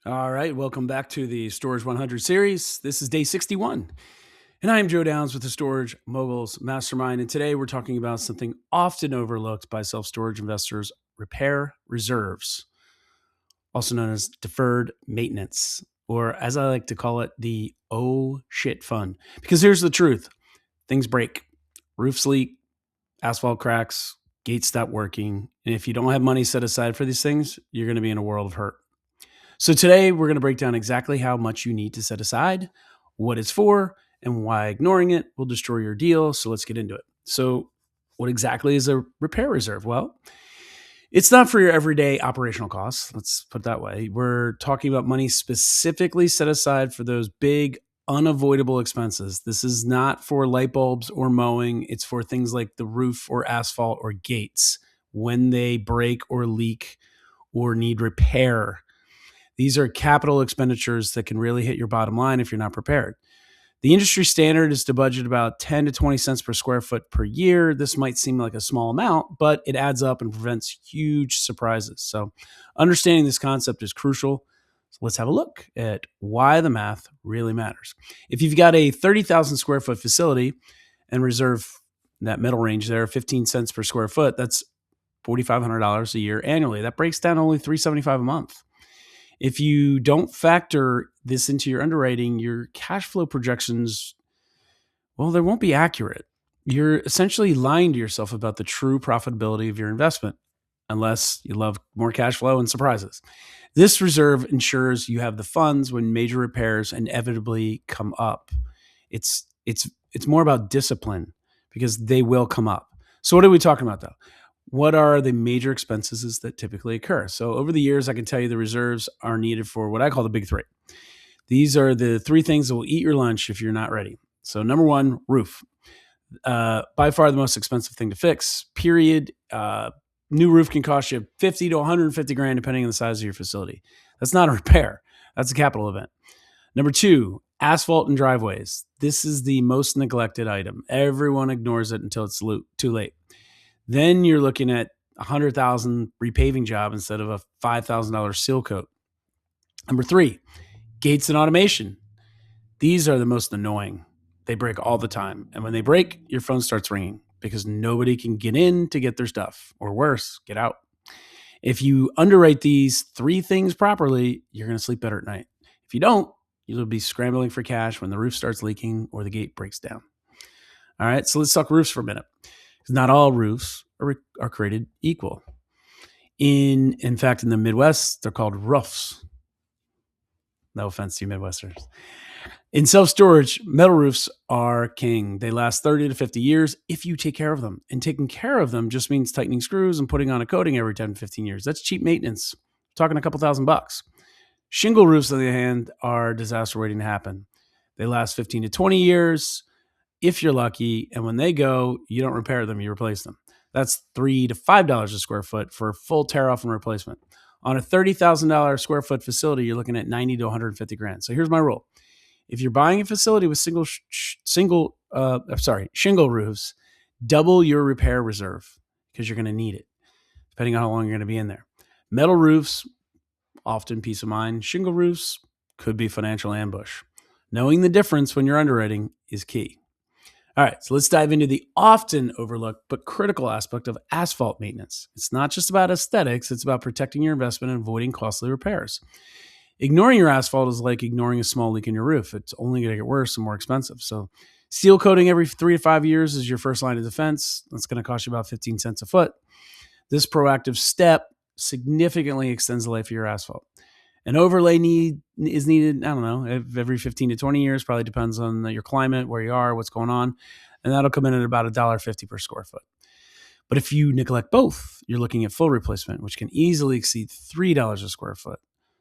All right, welcome back to the Storage 100 series. This is day 61, and I am Joe Downs with the Storage Moguls Mastermind. And today we're talking about something often overlooked by self storage investors: repair reserves, also known as deferred maintenance, or as I like to call it, the oh shit fund. Because here's the truth: things break, roofs leak, asphalt cracks, gates stop working. And if you don't have money set aside for these things, you're going to be in a world of hurt. So today we're going to break down exactly how much you need to set aside, what it's for, and why ignoring it will destroy your deal. So let's get into it. So what exactly is a repair reserve? Well, it's not for your everyday operational costs. Let's put it that way. We're talking about money specifically set aside for those big, unavoidable expenses. This is not for light bulbs or mowing. It's for things like the roof or asphalt or gates when they break or leak or need repair. These are capital expenditures that can really hit your bottom line if you're not prepared. The industry standard is to budget about 10 to 20 cents per square foot per year. This might seem like a small amount, but it adds up and prevents huge surprises. So understanding this concept is crucial. So let's have a look at why the math really matters. If you've got a 30,000 square foot facility and reserve that middle range there, 15 cents per square foot, that's $4,500 a year annually. That breaks down to only $375 a month. If you don't factor this into your underwriting, your cash flow projections, well, they won't be accurate. You're essentially lying to yourself about the true profitability of your investment, unless you love more cash flow and surprises. This reserve ensures you have the funds when major repairs inevitably come up. It's more about discipline because they will come up. So what are we talking about though? What are the major expenses that typically occur? So over the years, I can tell you the reserves are needed for what I call the big three. These are the three things that will eat your lunch if you're not ready. So number one, roof. By far the most expensive thing to fix, period. New roof can cost you 50 to 150 grand depending on the size of your facility. That's not a repair. That's a capital event. Number two, asphalt and driveways. This is the most neglected item. Everyone ignores it until it's too late. Then you're looking at $100,000 repaving job instead of a $5,000 seal coat. Number three, gates and automation. These are the most annoying. They break all the time. And when they break, your phone starts ringing because nobody can get in to get their stuff, or worse, get out. If you underwrite these three things properly, you're going to sleep better at night. If you don't, you'll be scrambling for cash when the roof starts leaking or the gate breaks down. All right, so let's talk roofs for a minute. Not all roofs are created equal. In fact, in the Midwest, they're called roofs. No offense to you Midwesterners. In self-storage, metal roofs are king. They last 30 to 50 years if you take care of them. And taking care of them just means tightening screws and putting on a coating every 10 to 15 years. That's cheap maintenance. We're talking a couple $1,000. Shingle roofs, on the other hand, are a disaster waiting to happen. They last 15 to 20 years if you're lucky, and when they go, you don't repair them, you replace them. That's $3 to $5 a square foot for a full tear off and replacement. On a $30,000 square foot facility, you're looking at 90 to 150 grand. So here's my rule. If you're buying a facility with shingle roofs, double your repair reserve because you're going to need it, depending on how long you're going to be in there. Metal roofs, often peace of mind. Shingle roofs could be financial ambush. Knowing the difference when you're underwriting is key. All right, so let's dive into the often overlooked but critical aspect of asphalt maintenance. It's not just about aesthetics, it's about protecting your investment and avoiding costly repairs. Ignoring your asphalt is like ignoring a small leak in your roof. It's only going to get worse and more expensive. So seal coating every 3 to 5 years is your first line of defense. That's going to cost you about 15 cents a foot. This proactive step significantly extends the life of your asphalt. An overlay is needed, I don't know, every 15 to 20 years, probably depends on your climate, where you are, what's going on. And that'll come in at about $1.50 per square foot. But if you neglect both, you're looking at full replacement, which can easily exceed $3 a square foot.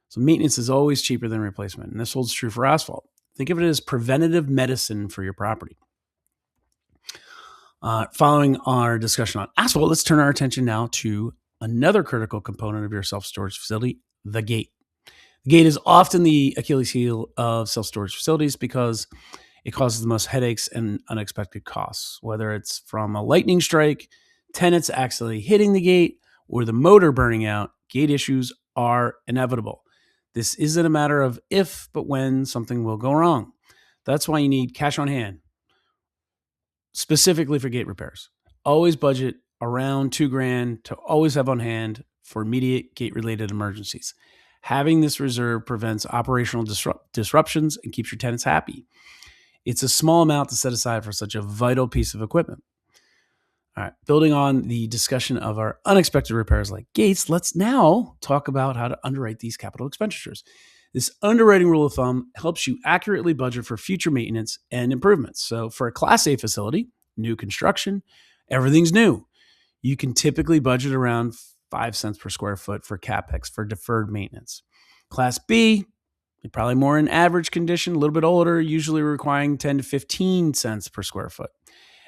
So maintenance is always cheaper than replacement. And this holds true for asphalt. Think of it as preventative medicine for your property. Following our discussion on asphalt, let's turn our attention now to another critical component of your self-storage facility, the gate. The gate is often the Achilles heel of self-storage facilities because it causes the most headaches and unexpected costs, whether it's from a lightning strike, tenants accidentally hitting the gate, or the motor burning out. Gate issues are inevitable. This isn't a matter of if, but when something will go wrong. That's why you need cash on hand, specifically for gate repairs. Always budget around $2,000 to always have on hand for immediate gate related emergencies. Having this reserve prevents operational disruptions and keeps your tenants happy. It's a small amount to set aside for such a vital piece of equipment. All right, building on the discussion of our unexpected repairs like gates, let's now talk about how to underwrite these capital expenditures. This underwriting rule of thumb helps you accurately budget for future maintenance and improvements. So for a Class A facility, new construction, everything's new. You can typically budget around 5 cents per square foot for CapEx for deferred maintenance. Class B, you're probably more in average condition, a little bit older, usually requiring 10 to 15 cents per square foot.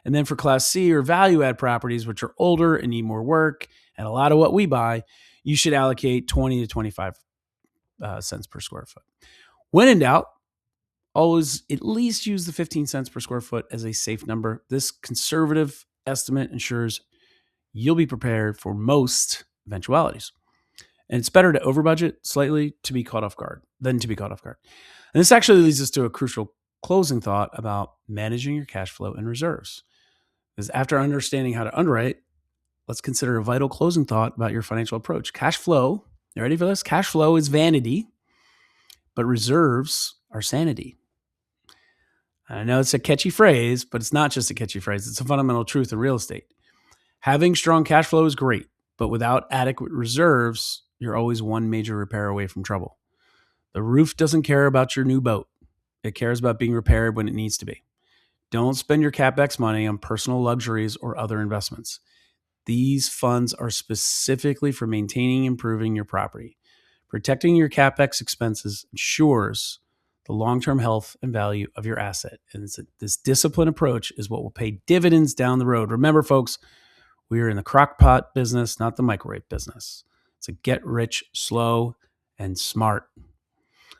And then for Class C or value add properties, which are older and need more work, and a lot of what we buy, you should allocate 20 to 25 cents per square foot. When in doubt, always at least use the 15 cents per square foot as a safe number. This conservative estimate ensures you'll be prepared for most eventualities. And it's better to over budget slightly to be caught off guard than to be caught off guard. And this actually leads us to a crucial closing thought about managing your cash flow and reserves. Because after understanding how to underwrite, let's consider a vital closing thought about your financial approach. Cash flow, you ready for this? Cash flow is vanity, but reserves are sanity. I know it's a catchy phrase, but it's not just a catchy phrase. It's a fundamental truth in real estate. Having strong cash flow is great, but without adequate reserves, you're always one major repair away from trouble. The roof doesn't care about your new boat. It cares about being repaired when it needs to be. Don't spend your CapEx money on personal luxuries or other investments. These funds are specifically for maintaining and improving your property. Protecting your CapEx expenses ensures the long-term health and value of your asset. And this disciplined approach is what will pay dividends down the road. Remember, folks, we are in the crock pot business, not the microwave business. So get rich slow and smart.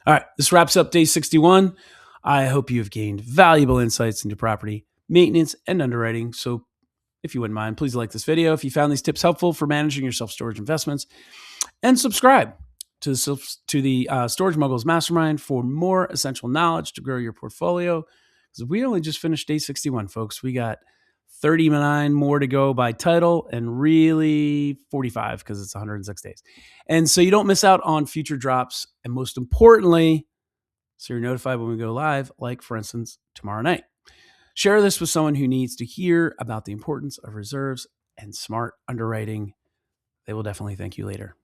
All right, this wraps up day 61. I hope you have gained valuable insights into property maintenance and underwriting. So if you wouldn't mind, please like this video if you found these tips helpful for managing your self-storage investments, and subscribe to the Storage Moguls Mastermind for more essential knowledge to grow your portfolio. Because we only just finished day 61, folks. We got 39 more to go by title, and really 45 because it's 106 days. And so you don't miss out on future drops. And most importantly, so you're notified when we go live, like for instance, tomorrow night. Share this with someone who needs to hear about the importance of reserves and smart underwriting. They will definitely thank you later.